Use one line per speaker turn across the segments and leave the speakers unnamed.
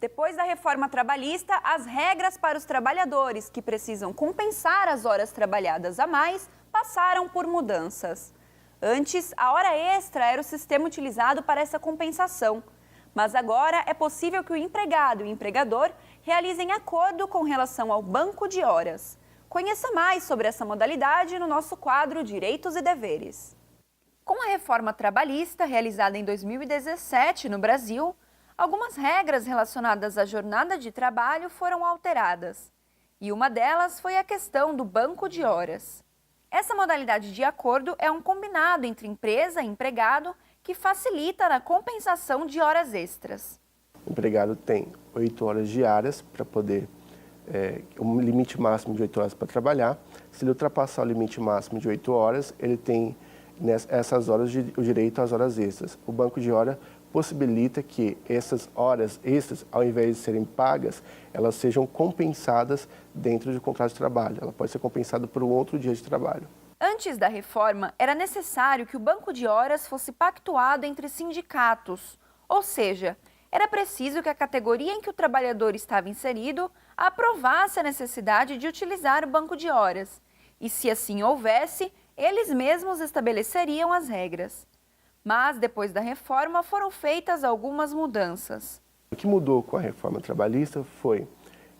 Depois da reforma trabalhista, as regras para os trabalhadores que precisam compensar as horas trabalhadas a mais passaram por mudanças. Antes, a hora extra era o sistema utilizado para essa compensação. Mas agora é possível que o empregado e o empregador realizem acordo com relação ao banco de horas. Conheça mais sobre essa modalidade no nosso quadro Direitos e Deveres. Com a reforma trabalhista realizada em 2017 no Brasil, algumas regras relacionadas à jornada de trabalho foram alteradas. E uma delas foi a questão do banco de horas. Essa modalidade de acordo é um combinado entre empresa e empregado que facilita na compensação de horas extras.
O empregado tem 8 horas diárias para poder, um limite máximo de 8 horas para trabalhar. Se ele ultrapassar o limite máximo de 8 horas, ele tem nessas horas o direito às horas extras. O banco de hora possibilita que essas horas extras, ao invés de serem pagas, elas sejam compensadas dentro do contrato de trabalho. Ela pode ser compensada por um outro dia de trabalho.
Antes da reforma, era necessário que o banco de horas fosse pactuado entre sindicatos, ou seja, era preciso que a categoria em que o trabalhador estava inserido aprovasse a necessidade de utilizar o banco de horas. E se assim houvesse, eles mesmos estabeleceriam as regras. Mas, depois da reforma, foram feitas algumas mudanças.
O que mudou com a reforma trabalhista foi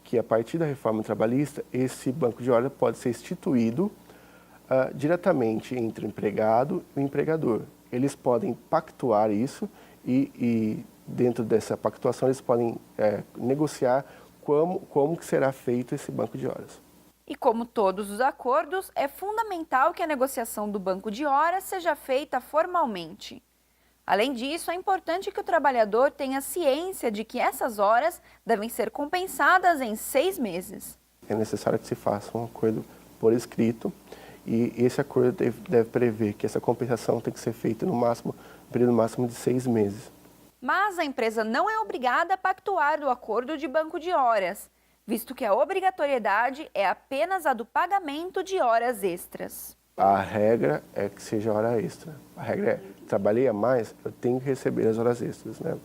que, a partir da reforma trabalhista, esse banco de horas pode ser instituído diretamente entre o empregado e o empregador. Eles podem pactuar isso e dentro dessa pactuação, eles podem negociar como que será feito esse banco de horas.
E como todos os acordos, é fundamental que a negociação do banco de horas seja feita formalmente. Além disso, é importante que o trabalhador tenha ciência de que essas horas devem ser compensadas em 6 meses.
É necessário que se faça um acordo por escrito e esse acordo deve prever que essa compensação tem que ser feita no período máximo de 6 meses.
Mas a empresa não é obrigada a pactuar o acordo de banco de horas, visto que a obrigatoriedade é apenas a do pagamento de horas extras.
A regra é que seja hora extra. A regra é, trabalhei a mais, eu tenho que receber as horas extras, né?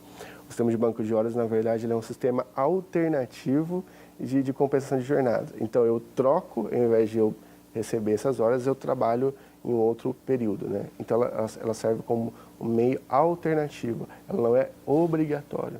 O sistema de banco de horas, na verdade, ele é um sistema alternativo de compensação de jornada. Então, eu troco, ao invés de eu receber essas horas, eu trabalho em um outro período, né? Então, ela serve como um meio alternativo, ela não é obrigatória.